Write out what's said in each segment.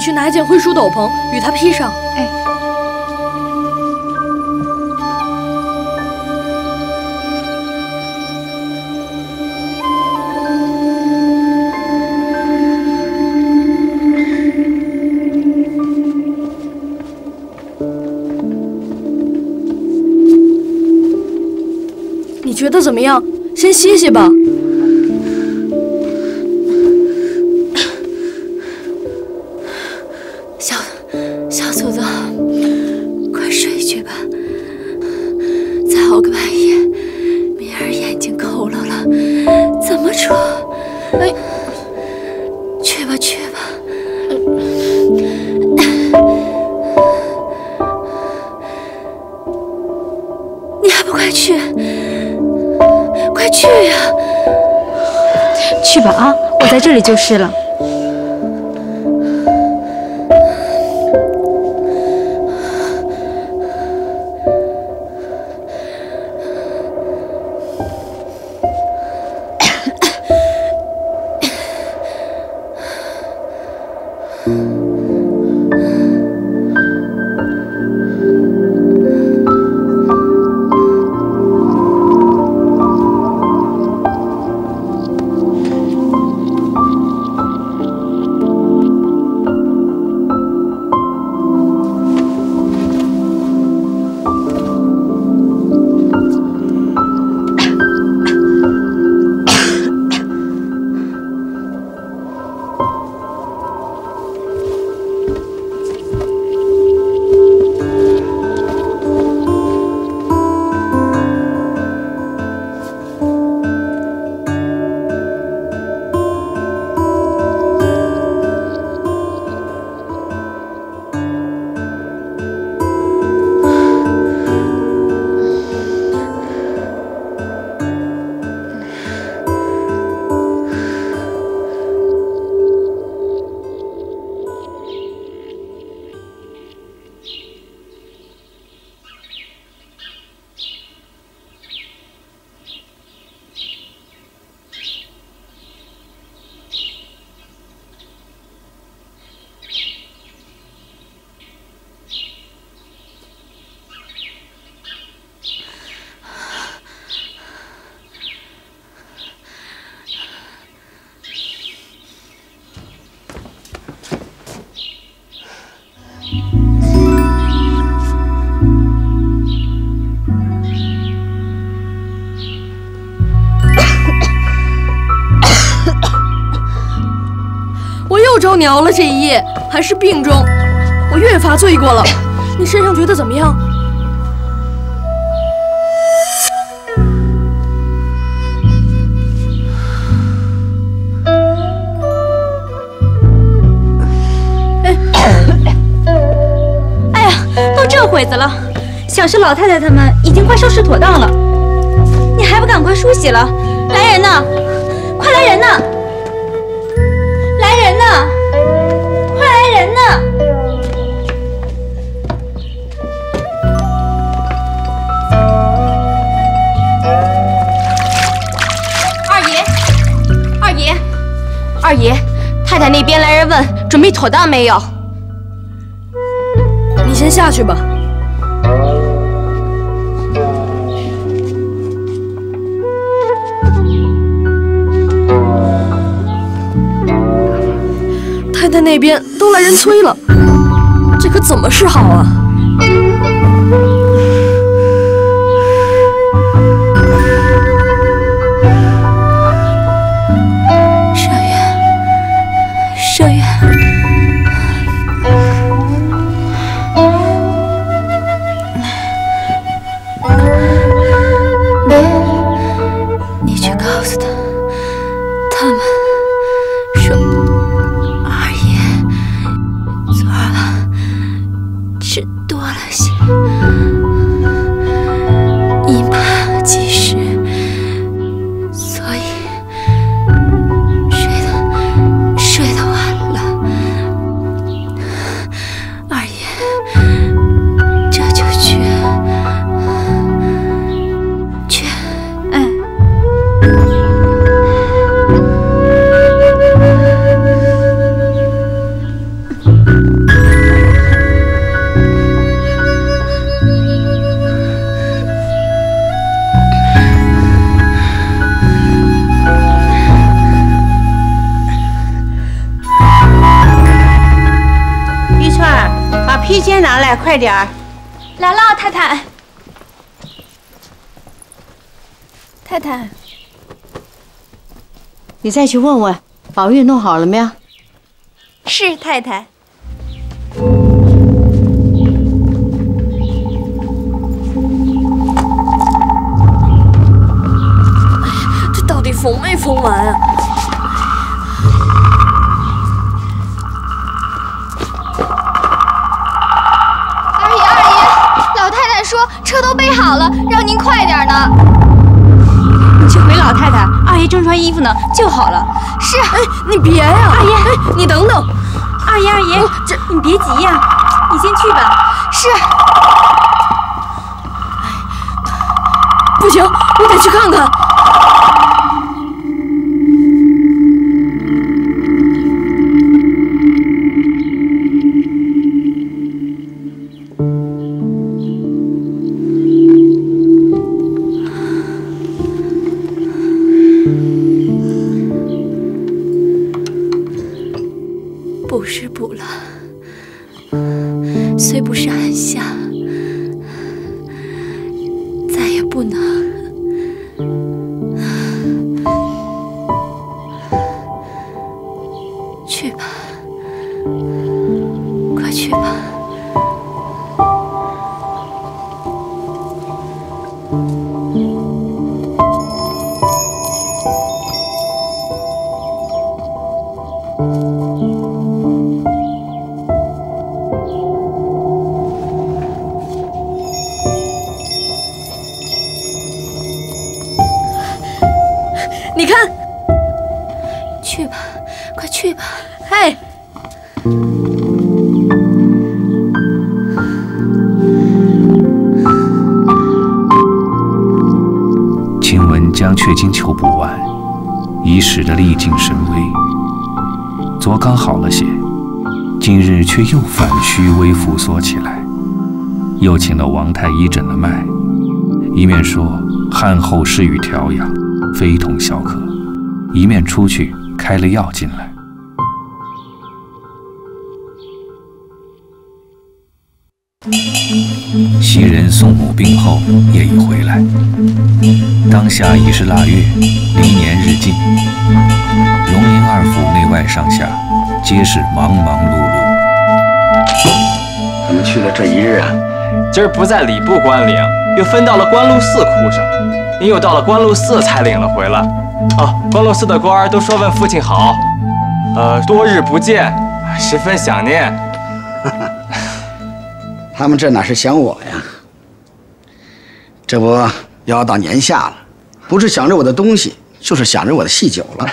去拿一件灰鼠斗篷与他披上。哎。 你觉得怎么样？先歇歇吧。小祖宗，快睡去吧。再熬个半夜，明儿眼睛佝偻了，怎么出？哎，去吧去吧。你还不快去？ 快去呀！去吧啊，我在这里就是了。又招你熬了这一夜，还是病中，我越发罪过了。你身上觉得怎么样？哎呀，都这会子了，想是老太太他们已经快收拾妥当了，你还不赶快梳洗了？来人呐，快来人呐！ 来人呐！快来人呐！二爷，太太那边来人问，准备妥当没有？你先下去吧。太太那边都来人催了，这可怎么是好啊？麝月，你去告诉他，他们说二爷昨晚是。烟拿来，快点儿！来了，太太。太太，你再去问问宝玉弄好了没有？是太太。这到底缝没缝完啊？老太太说车都备好了，让您快点呢。你去回老太太，二爷正穿衣服呢，就好了。是。哎，你别呀，二爷，哎，你等等。二爷，这你别急呀，你先去吧。是。不行，我得去看看。补是补了，虽不是安详，再也不能。去吧，快去吧。你看，去吧，快去吧。嘿，晴雯将雀金裘补完，已使得力尽神微。昨刚好了些，今日却又反虚微复缩起来。又请了王太医诊了脉，一面说汗后施予调养，非同小可，一面出去开了药进来。袭人送母病后也已回来，当下已是腊月，离年日近，荣宁二府内外上下皆是忙忙碌碌。怎么去了这一日啊？今儿不在礼部官领，又分到了官禄寺库上，您又到了官禄寺才领了回来。哦，官禄寺的官儿都说问父亲好，多日不见，十分想念。他们这哪是想我呀？这不要到年下了，不是想着我的东西，就是想着我的喜酒了。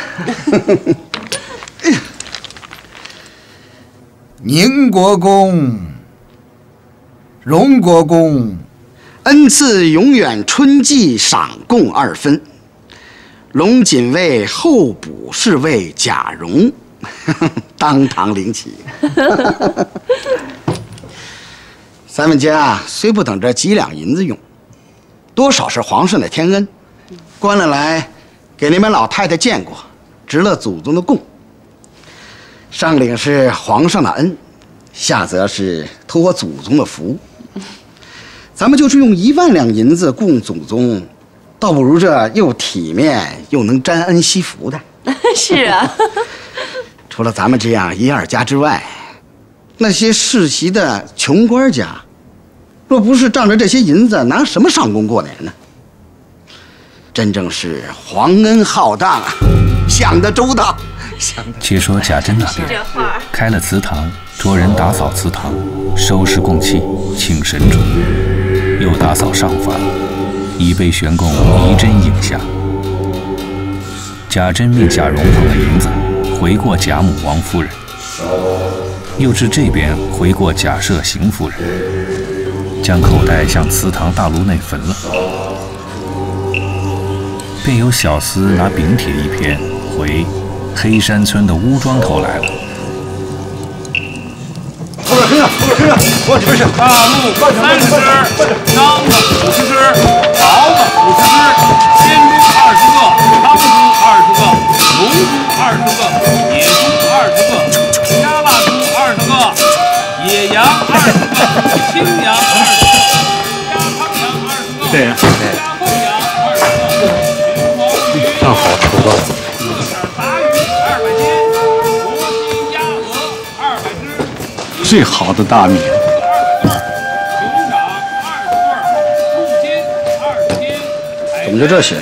宁国公、荣国公，恩赐永远春季赏贡2分，龙锦卫候补侍卫贾蓉，当堂领起。咱们家虽不等这几两银子用，多少是皇上的天恩，官了来给你们老太太见过，值了祖宗的供。上领是皇上的恩，下则是托我祖宗的福。咱们就是用1万两银子供祖宗，倒不如这又体面又能沾恩惜福的。是啊。除了咱们这样1、2家之外，那些世袭的穷官家，若不是仗着这些银子，拿什么上供过年呢？真正是皇恩浩荡啊，想得周到。且说贾珍那边开了祠堂，着人打扫祠堂，收拾供器，请神主，又打扫上房，已被悬供仪真影下。贾珍命贾蓉捧了银子回过贾母王夫人，又至这边回过贾赦邢夫人，将口袋向祠堂大炉内焚了。便有小厮拿饼帖一篇回黑山村的乌庄头来了。后边身上，过去是大木30只，张子50只，桃子50只，鲜猪20个，汤猪20个，龙猪20个，野猪20个，家腊猪20个，野羊20个，最好的大米。怎么就这些？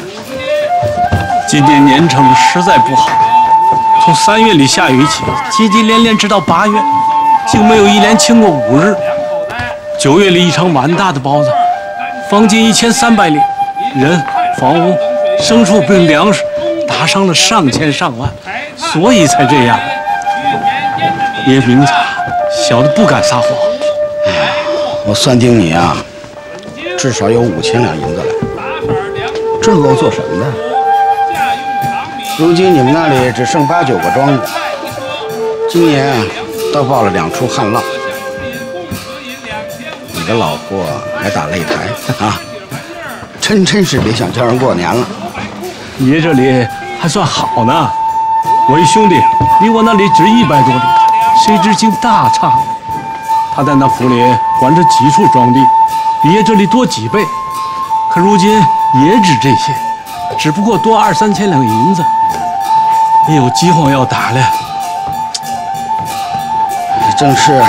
今年年成实在不好，从3月里下雨起，接接连连直到8月，竟没有一连晴过5日。9月里一场蛮大的雹子，房近1300里，人、房屋、牲畜并粮食打伤了上千上万，所以才这样。叶明察小的不敢撒谎。我算定你啊，至少有5000两银子来。这够做什么的？如今你们那里只剩8、9个庄子，今年倒报了2出旱涝，你的老婆还打擂台啊，真是别想叫人过年了。爷这里还算好呢，我一兄弟离我那里只100多里，谁知竟大差。他在那府里管着几处庄地，比爷这里多几倍，可如今也只这些，只不过多2、3千两银子，也有饥荒要打了。正是，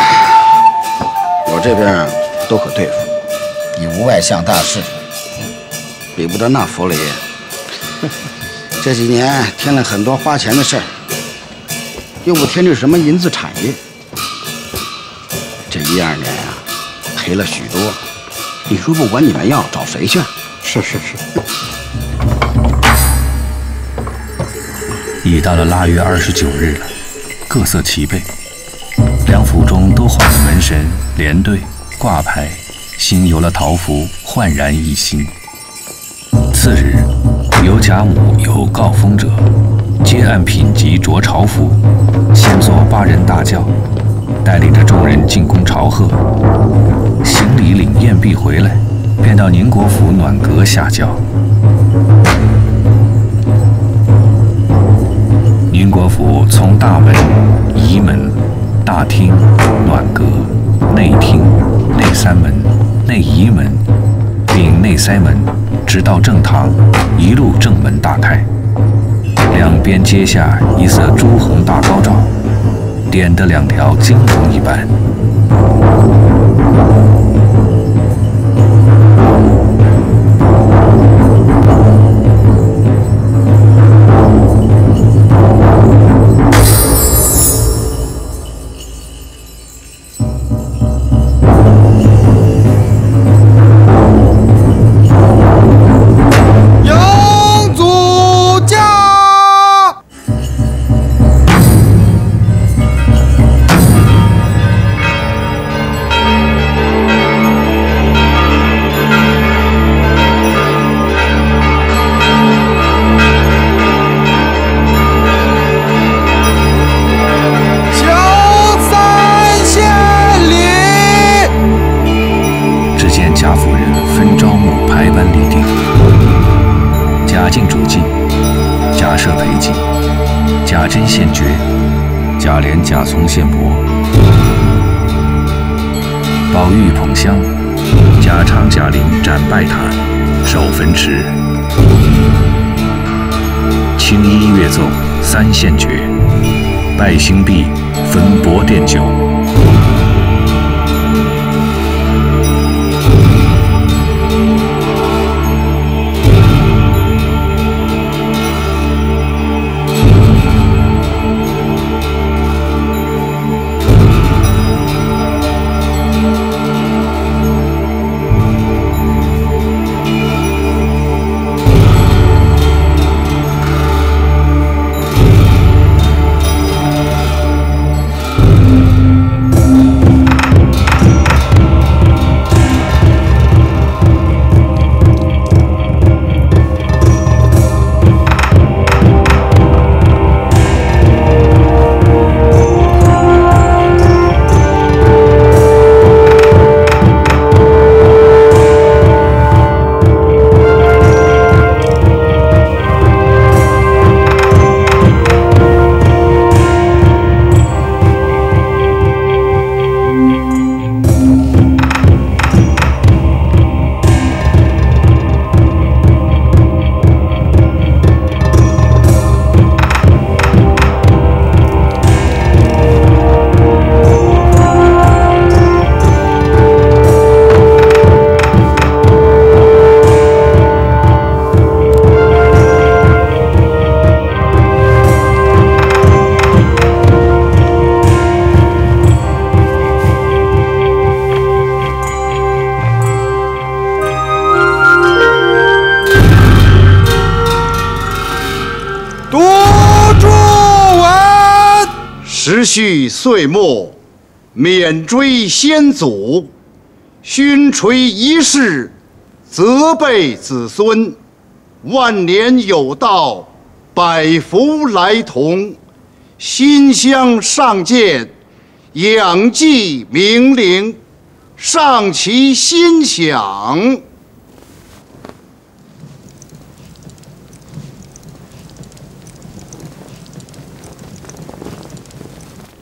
我这边都可对付，也无外向大事，比不得那府里。这几年添了很多花钱的事儿，又不添置什么银子产业，这1、2年啊，赔了许多。你说不管你们要找谁去？是。已到了腊月29日了，各色齐备，两府中都换了门神、连队、挂牌，新游了桃符，焕然一新。次日，有贾母有告封者，皆按品级着朝服，先做8人大轿，带领着众人进宫朝贺。行礼领宴毕回来，便到宁国府暖阁下轿。宁国府从大门、仪门、大厅、暖阁、内厅、内三门、内仪门，并内塞门，直到正堂，一路正门大开，两边阶下一色朱红大高罩，点得2条金龙一般。贾从献帛，宝玉捧香，贾昌、贾玲展拜坛，守坟池，青衣乐奏3献爵，拜兴毕，焚帛奠酒。督朱文，时序岁末，免追先祖，勋垂一世，责备子孙，万年有道，百福来同，馨香上见，养济明灵，上其心想。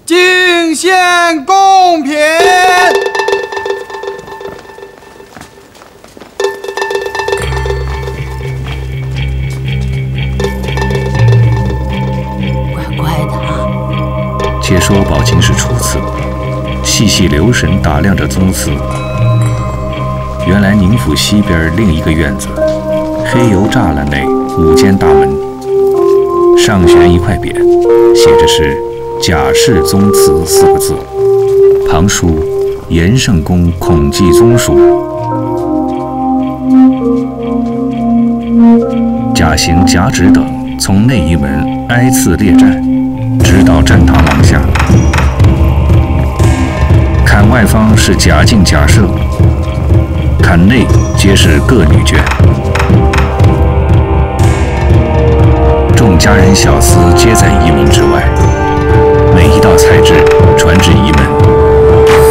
敬献贡品。乖乖的啊！且说宝琴是初次，细细留神打量着宗祠。原来宁府西边另一个院子，黑油栅栏内5间大门，上悬一块匾，写着是贾氏宗祠4个字，旁书延圣公孔季宗属。贾行、贾芷等从内一门挨次列站，直到站堂廊下。看外方是贾敬、贾赦，看内皆是各女眷。众家人小厮皆在仪门之外。每一道菜制传至仪门，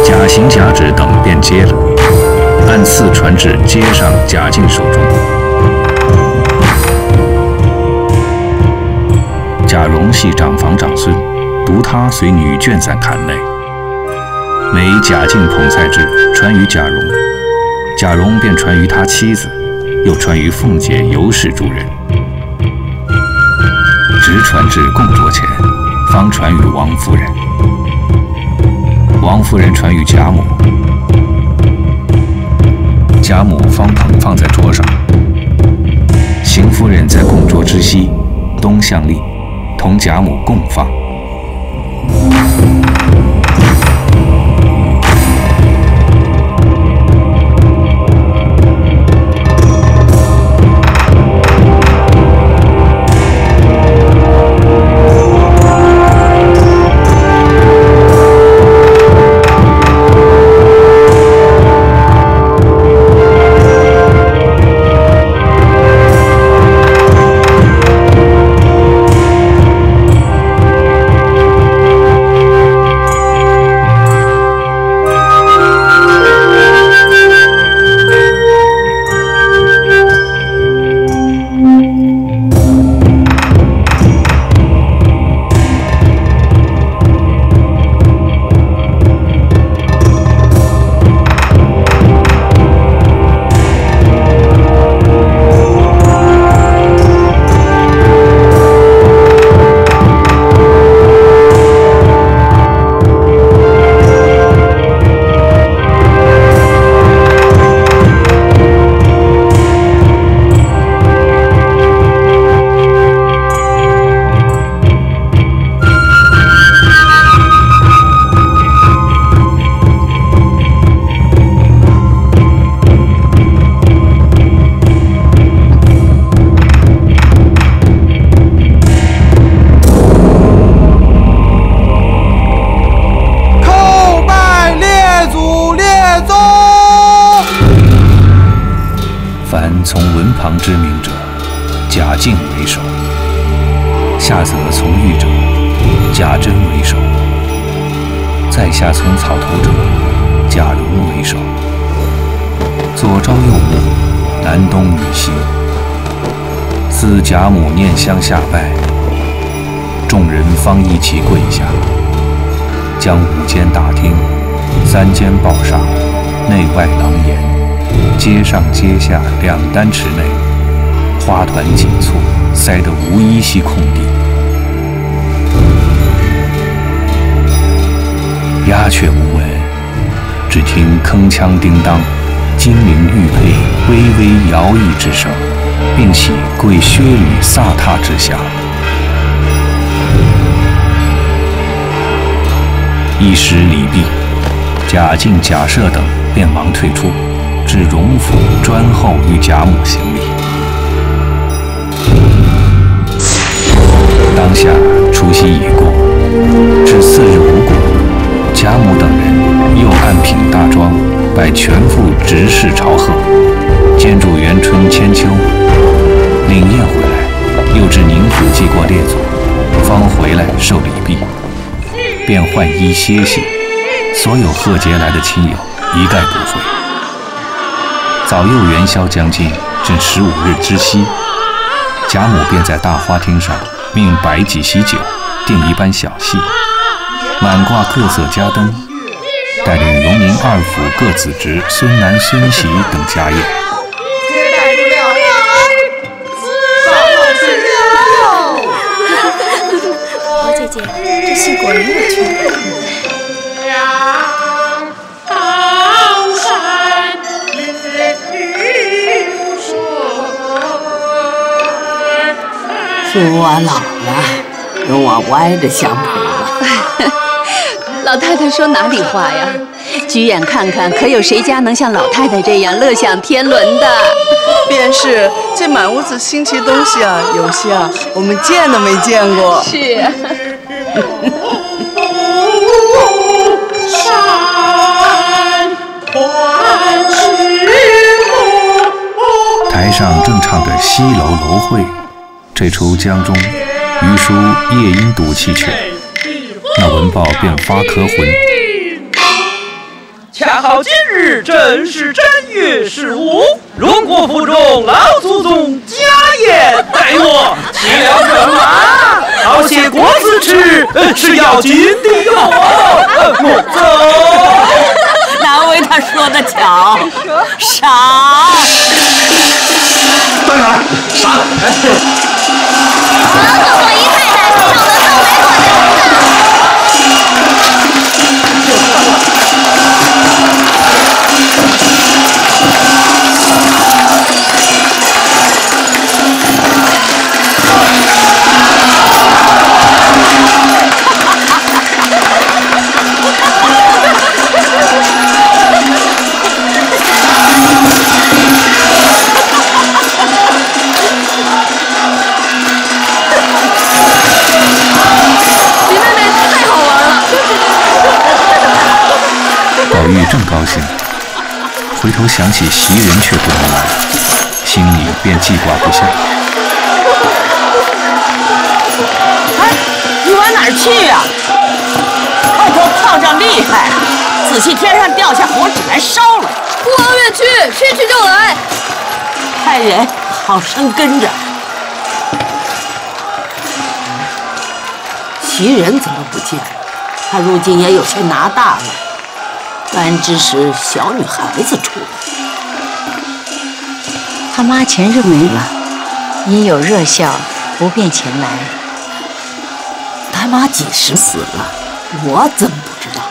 贾行、贾芷等便接了，按次传至街上贾敬手中。贾蓉系长房长孙，独他随女眷在坎内。每贾敬捧菜制传于贾蓉，贾蓉便传于他妻子，又传于凤姐、尤氏诸人，直传至供桌前。方传与王夫人，王夫人传与贾母，贾母方捧放在桌上。邢夫人在供桌之西，东向立，同贾母共放。从文旁之名者，贾敬为首；下则从御者，贾珍为首；在下从草头者，贾蓉为首。左朝右目，南东女西。自贾母念香下拜，众人方一齐跪下，将5间大厅、3间抱厦、内外廊檐、街上街下2单池内，花团锦簇，塞得无一息空地。鸦雀无闻，只听铿锵叮当、金陵玉佩微微摇曳之声，并起贵靴履飒沓之响。一时礼毕，贾敬、贾赦等便忙退出，至荣府专候与贾母行礼。下除夕已过，至4日无果，贾母等人又按品大庄，拜全副执事朝贺，监助元春千秋。领宴回来，又至宁府祭过列祖，方回来受礼毕，便换衣歇息。所有贺节来的亲友一概不会。早又元宵将近，正15日之夕，贾母便在大花厅上命摆几席酒，定一班小戏，满挂各色家灯，带领荣宁2府各子侄、孙男孙媳等家宴。王姐姐，这戏果然有趣。是我老了，容我歪着相陪吧。老太太说哪里话呀？举眼看看，可有谁家能像老太太这样乐享天伦的？便是，这满屋子新奇东西啊，有些啊我们见都没见过。是。台上正唱着西楼楼会，这出江中余书夜莺赌气曲，那文豹便发咳魂。恰好今日正是正月15，荣国府中老祖宗家宴，待我骑了正马，好些果子吃，是要紧的哟。莫走。难为他说的巧，傻。当然傻。老祖宗姨太太送的宋梅果宝玉正高兴，回头想起袭人却不能来，心里便记挂不下。哎，你往哪儿去呀？外头炮仗厉害，仔细天上掉下火纸来烧了。往远去，去就来。派人好生跟着。袭人怎么不见了？她如今也有些拿大了。甘知是小女孩子出来，他妈前日没了，因有热孝，不便前来。他妈几时死了？我怎么不知道？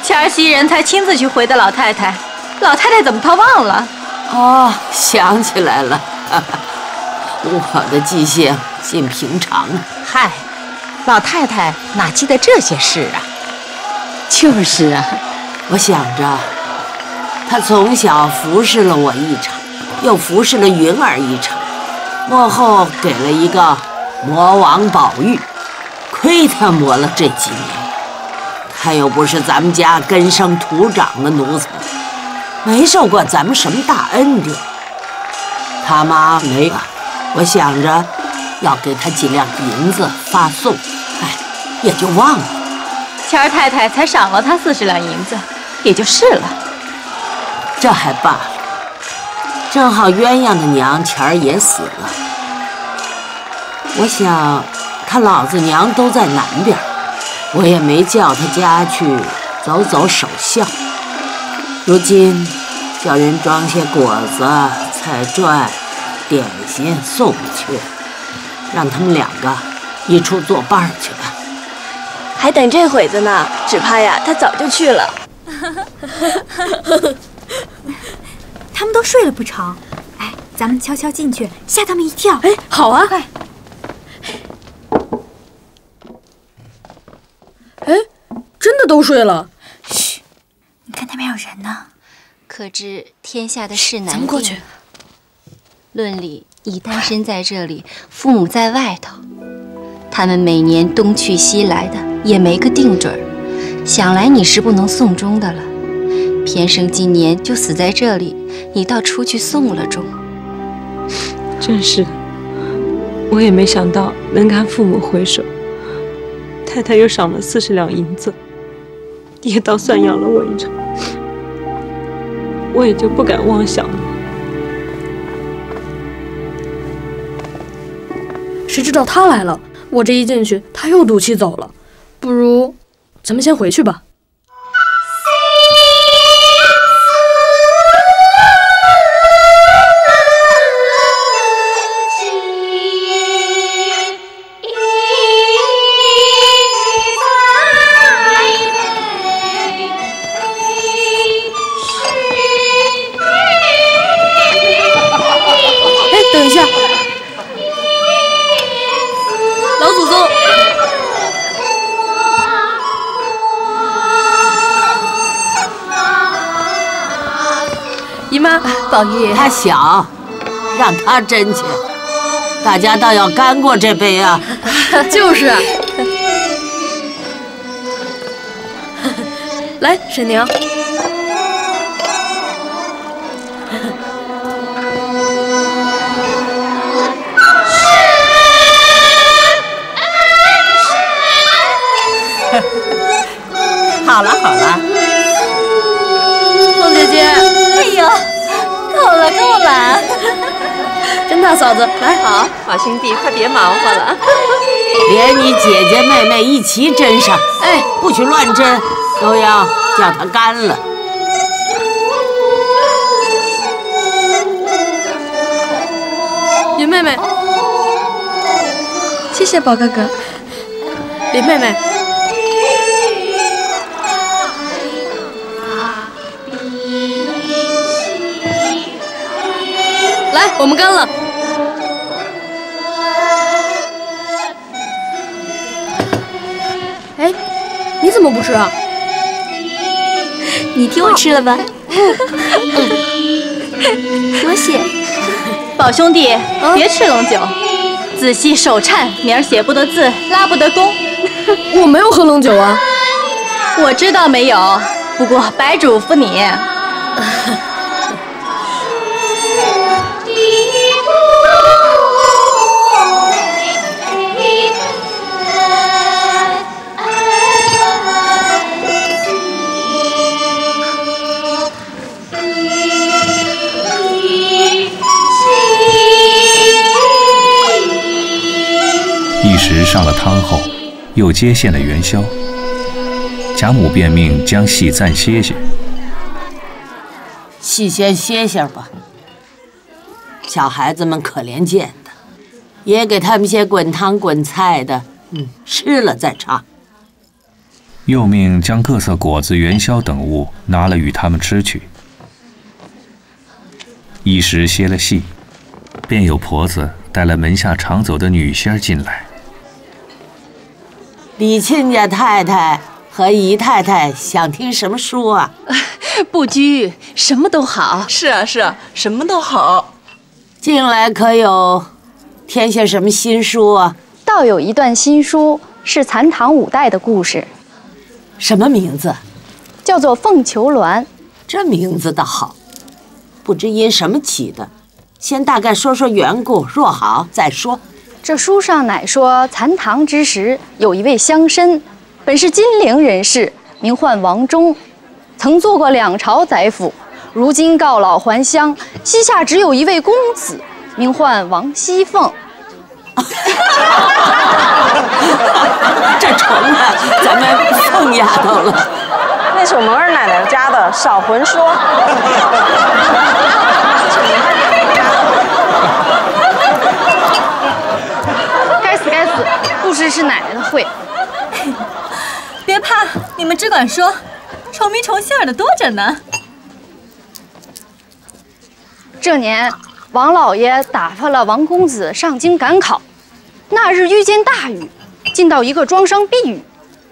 前儿袭人才亲自去回的老太太，老太太怎么她忘了？哦，想起来了，我的记性尽平常。嗨，老太太哪记得这些事啊？就是啊。我想着，他从小服侍了我一场，又服侍了云儿一场，幕后给了一个魔王宝玉，亏他磨了这几年，他又不是咱们家根生土长的奴才，没受过咱们什么大恩典。他妈没了，我想着要给他几两银子发送，也就忘了。前儿太太才赏了他40两银子，也就是了。这还罢了，正好鸳鸯的娘前儿也死了。我想他老子娘都在南边，我也没叫他家去走走守孝。如今叫人装些果子、菜馔、点心送去，让他们2个一处作伴去吧。还等这会子呢，只怕呀，他早就去了。他们都睡了不成？哎，咱们悄悄进去，吓他们一跳。哎，好啊！快！哎，真的都睡了。嘘，你看那边有人呢。可知天下的事难定。咱们过去。论理，已单身在这里，父母在外头。他们每年东去西来的，也没个定准儿。想来你是不能送终的了。偏生今年就死在这里，你倒出去送了终。真是的，我也没想到能赶父母回首。太太又赏了40两银子，爹倒算养了我一场，我也就不敢妄想了。谁知道他来了，我这一进去，他又赌气走了。不如咱们先回去吧。等一下，老祖宗。姨妈，宝玉，他小，让他斟去。大家倒要干过这杯啊！就是。来，沈娘。好了好了，凤姐姐，哎呦，够了够了，甄大嫂子，来，好兄弟，快别忙活了，连你姐姐妹妹一起斟上，哎，不许乱斟，都要叫它干了。云妹妹，谢谢宝哥哥。林妹妹。来，我们干了。哎，你怎么不吃啊？你替我吃了吧。多谢。宝兄弟，别吃龙酒，仔细手颤，明儿写不得字，拉不得弓。我没有喝龙酒啊。我知道没有，不过白嘱咐你。一时上了汤后，又接线了元宵。贾母便命将戏暂歇歇，戏先歇歇吧。小孩子们可怜见的，也给他们些滚汤滚菜的，吃了再唱。又命将各色果子、元宵等物拿了与他们吃去。一时歇了戏，便有婆子带了门下常走的女仙进来。李亲家太太和姨太太想听什么书啊？不拘，什么都好。是啊，是啊，什么都好。近来可有添些什么新书啊？倒有一段新书，是残唐5代的故事。什么名字？叫做《凤求鸾》。这名字倒好，不知因什么起的。先大概说说缘故，若好再说。这书上乃说，残唐之时有一位乡绅，本是金陵人士，名唤王忠，曾做过2朝宰府，如今告老还乡，膝下只有一位公子，名唤王熙凤。这成了咱们凤丫头了。那是我们二奶奶家的，少混说。该死，不知是奶奶的讳。别怕，你们只管说，愁眉愁馅的多着呢。这年，王老爷打发了王公子上京赶考，那日遇见大雨，进到一个庄上避雨。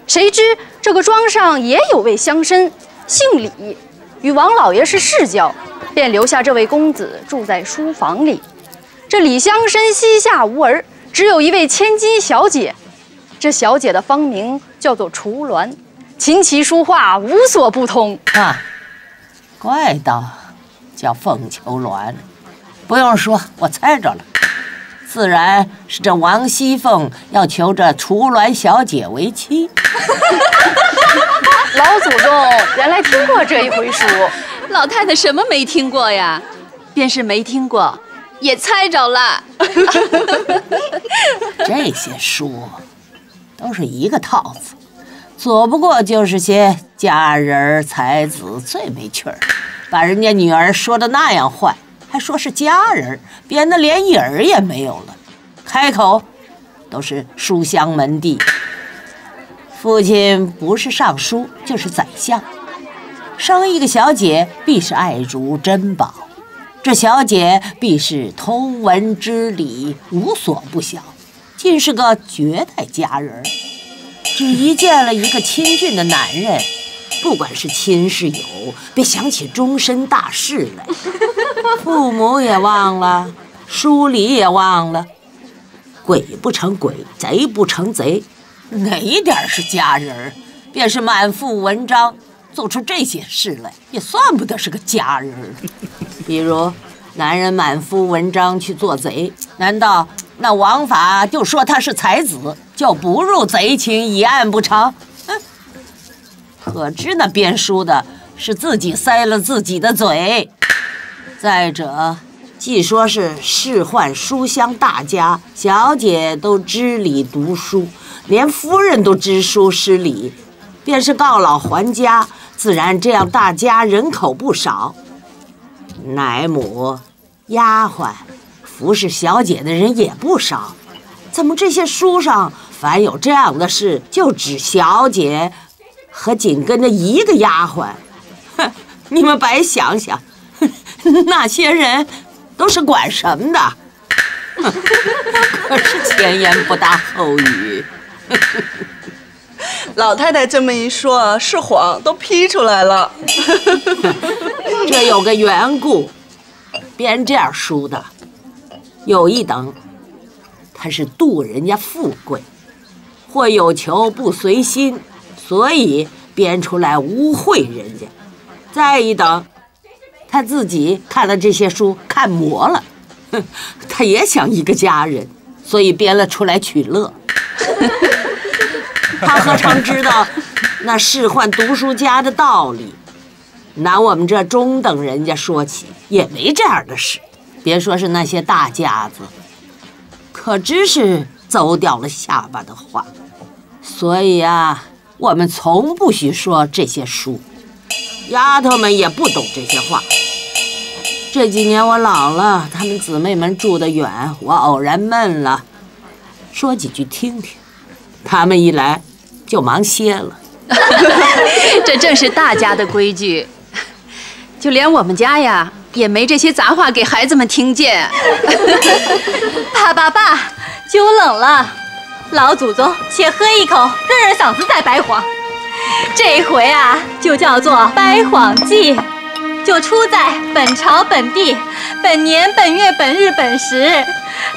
谁知这个庄上也有位乡绅，姓李，与王老爷是世交，便留下这位公子住在书房里。这李乡绅膝下无儿，只有一位千金小姐，这小姐的芳名叫做楚鸾，琴棋书画无所不通啊，怪道叫凤求鸾，不用说，我猜着了，自然是这王熙凤要求这楚鸾小姐为妻。老祖宗原来听过这一回书，老太太什么没听过呀？便是没听过，也猜着了。这些书都是一个套子，左不过就是些佳人才子最没趣儿，把人家女儿说的那样坏，还说是佳人，编得连影儿也没有了，开口都是书香门第。父亲不是尚书就是宰相，生一个小姐必是爱如珍宝，这小姐必是通文知礼，无所不晓，竟是个绝代佳人。只一见了一个亲俊的男人，不管是亲是友，便想起终身大事来，父母也忘了，书礼也忘了，鬼不成鬼，贼不成贼，哪一点是佳人？便是满腹文章，做出这些事来，也算不得是个佳人。比如男人满腹文章去做贼，难道那王法就说他是才子，就不入贼情一案不成？可知那编书的是自己塞了自己的嘴。再者，既说是仕宦书香大家，小姐都知礼读书，连夫人都知书识礼，便是告老还家，自然这样大家人口不少，奶母、丫鬟服侍小姐的人也不少，怎么这些书上凡有这样的事，就指小姐和紧跟着一个丫鬟？哼，你们白想想，那些人都是管什么的？可是前言不搭后语。老太太这么一说，是谎都批出来了。这有个缘故，编这样书的有一等，他是妒人家富贵，或有求不随心，所以编出来污秽人家；再一等，他自己看了这些书看磨了，他也想一个佳人，所以编了出来取乐。他何尝知道那仕宦读书家的道理？拿我们这中等人家说起，也没这样的事，别说是那些大家子，可知是走掉了下巴的话。所以啊，我们从不许说这些书，丫头们也不懂这些话。这几年我老了，她们姊妹们住得远，我偶然闷了，说几句听听，她们一来就忙歇了。这正是大家的规矩，就连我们家呀，也没这些杂话给孩子们听见。爸，酒冷了，老祖宗且喝一口，润润嗓子再掰谎。这回啊，就叫做掰谎记，就出在本朝本地本年本月本日本时。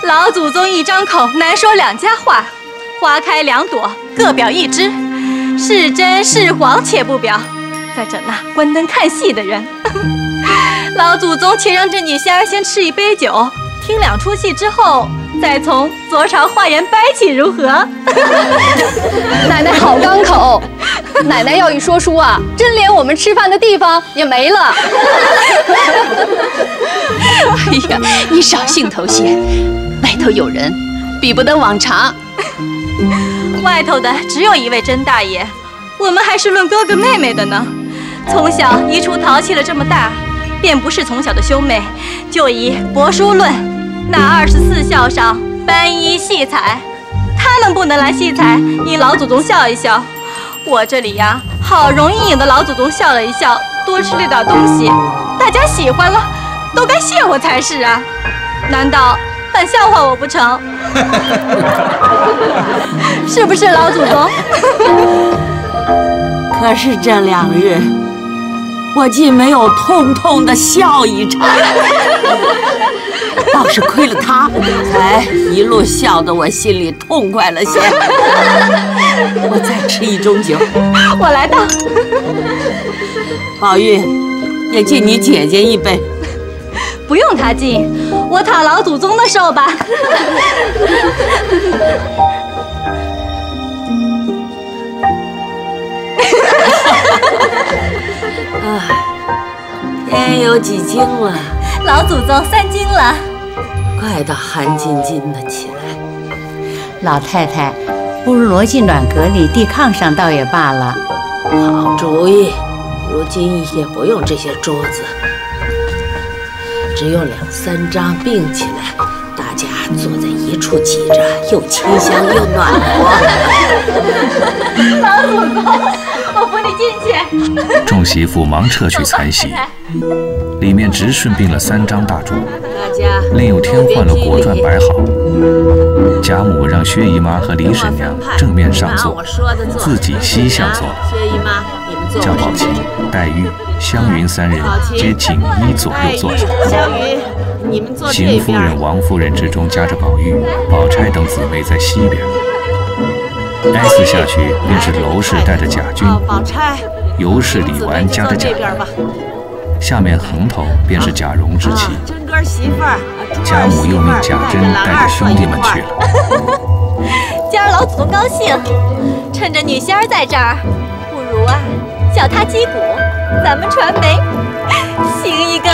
老祖宗一张口难说两家话，花开两朵，各表一枝，是真是谎且不表，在这那关灯看戏的人。老祖宗且让这女仙儿先吃一杯酒，听两出戏之后，再从左朝花园掰起，如何？奶奶好刚口，奶奶要一说书啊，真连我们吃饭的地方也没了。哎呀，你少兴头些，外头有人，比不得往常。外头的只有一位甄大爷，我们还是论哥哥妹妹的呢。从小一处淘气了这么大，便不是从小的兄妹，就以帛书论，那24孝上颁衣戏彩，他们不能来戏彩，引老祖宗笑一笑。我这里呀，好容易引得老祖宗笑了一笑，多吃了点东西，大家喜欢了，都该谢我才是啊！难道扮笑话我不成？是不是老祖宗？可是这2日，我竟没有痛痛的笑一场，倒是亏了他，才一路笑得我心里痛快了些。我再吃一盅酒，我来倒。宝玉，也敬你姐姐一杯。不用他敬，我讨老祖宗的寿吧。天有几斤了？老祖宗3斤了。怪得寒津津的起来。老太太，不如挪进暖阁里地炕上倒也罢了。好主意，如今也不用这些桌子，只有2、3张并起来，大家坐在一处挤着，又清香又暖和。老祖宗，我扶你进去。众媳妇忙撤去残席，里面直顺并了3张大桌，另有添换了果馔摆好。贾母让薛姨妈和李婶娘正面上座，自己西向坐了。薛姨妈，你们坐。叫宝琴、黛玉、湘云3人皆紧依左右坐下。湘云，你们坐这边。邢夫人、王夫人之中夹着宝玉、宝钗等姊妹在西边。挨次下去便是娄氏带着贾军，尤氏、李纨夹着贾蓉，下面横头便是贾蓉之妻。真哥媳妇儿，贾母又命贾珍带着兄弟们去了。今儿老祖宗高兴，趁着女仙儿在这儿，不如啊叫她击鼓，咱们传媒，行一个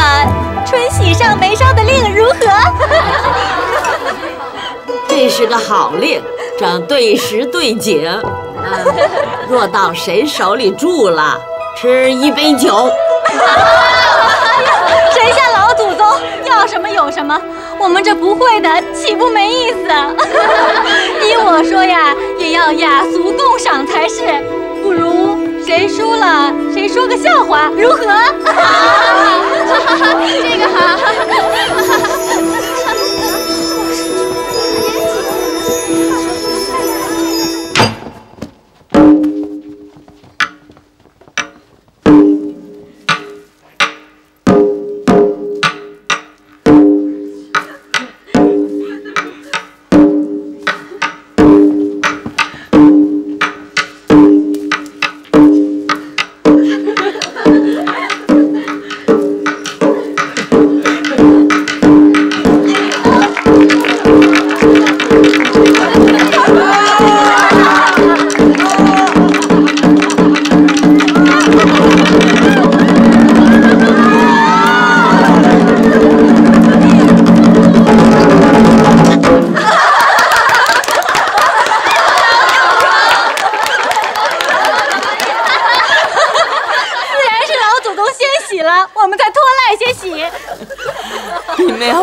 春喜上眉梢的令，如何？这是个好令，正对时对景。若到谁手里住了，吃一杯酒。神下老祖宗要什么有什么，我们这不会的岂不没意思？依我说呀，也要雅俗共赏才是。不如谁输了谁说个笑话，如何？这个好。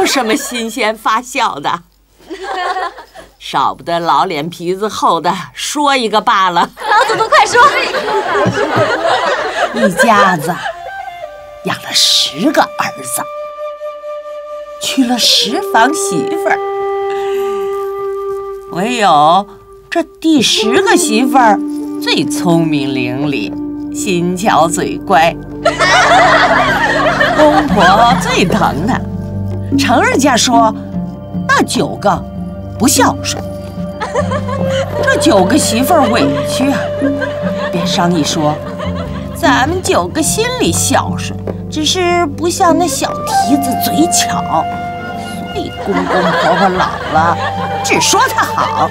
什么新鲜发笑的，少不得老脸皮子厚的说一个罢了。老祖宗快说！一家子养了10个儿子，娶了10房媳妇儿，唯有这第10个媳妇儿最聪明伶俐，心巧嘴乖，公婆最疼她。程人家说，那9个不孝顺，这9个媳妇儿委屈啊。边上一说，咱们9个心里孝顺，只是不像那小蹄子嘴巧，所以公公婆婆老了只说他好，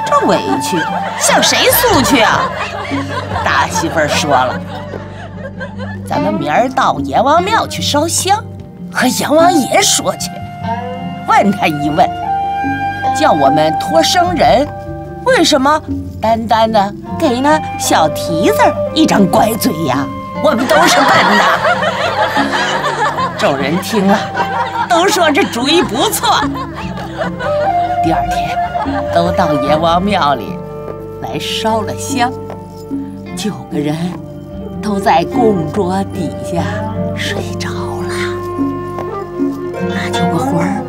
这委屈向谁诉去啊？大媳妇儿说了，咱们明儿到阎王庙去烧香，和阎王爷说去，问他一问，叫我们托生人，为什么单单的给那小蹄子一张乖嘴呀？我们都是笨的。众人听了，都说这主意不错。第2天，都到阎王庙里来烧了香，9个人都在供桌底下睡着了。那9个魂儿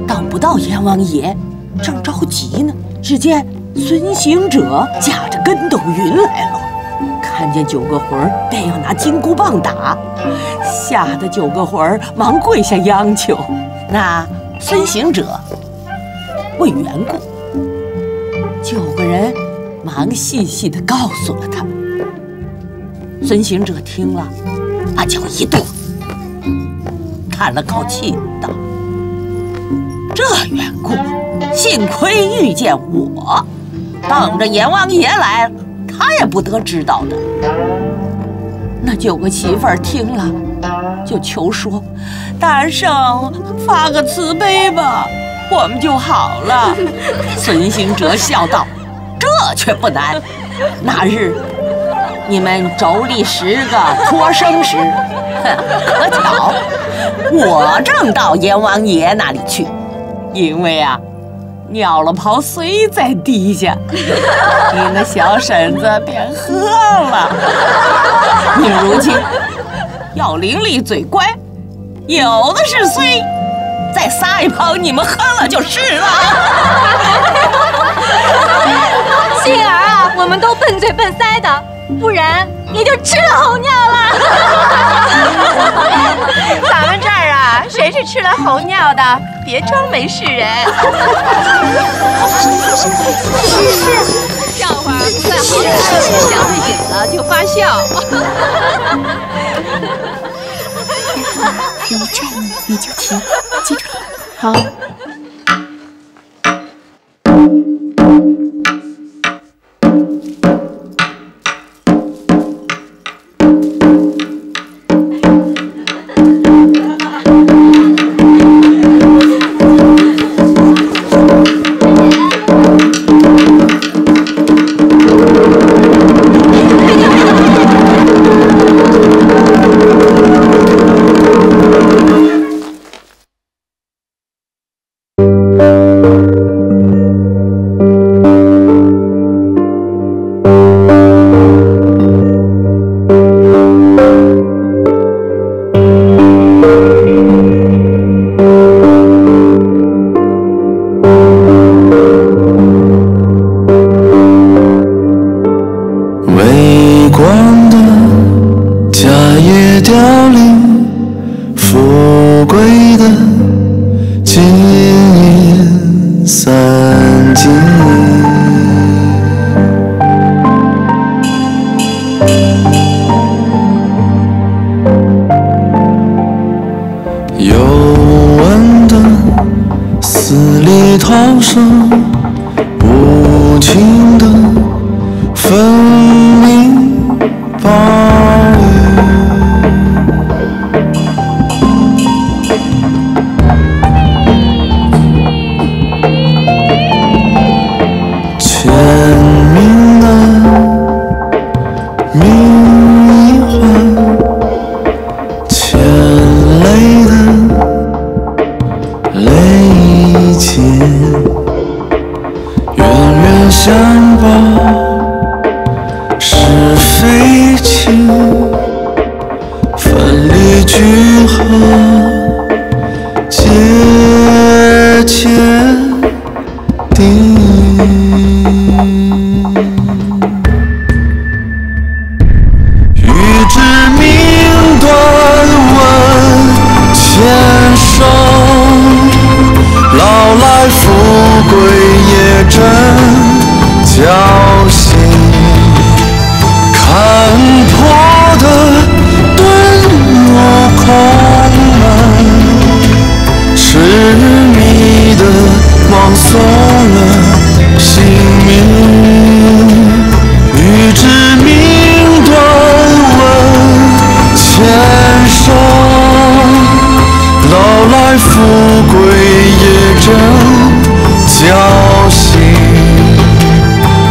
等不到阎王爷，正着急呢，只见孙行者夹着跟斗云来了，看见9个魂儿，便要拿金箍棒打，吓得9个魂儿忙跪下央求。那孙行者问缘故，9个人忙细细地告诉了他。孙行者听了，把脚一跺，叹了口气道：“这缘故，幸亏遇见我，等着阎王爷来，他也不得知道的。”那9个媳妇儿听了，就求说：“大圣发个慈悲吧，我们就好了。”孙行者笑道：“这却不难。那日你们妯娌10个托生时，可巧我正到阎王爷那里去，因为啊，尿了泡水在地下，你那小婶子便喝了。你如今要伶俐嘴乖，有的是水，再撒一泡，你们喝了就是了。杏儿啊，我们都笨嘴笨腮的，不然也就吃了猴尿了。咱们这儿啊，谁是吃了猴尿的，别装没事人。笑话在好点，想着瘾了就发笑。一站你就停，记住了。好。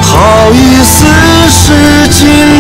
好意思是尽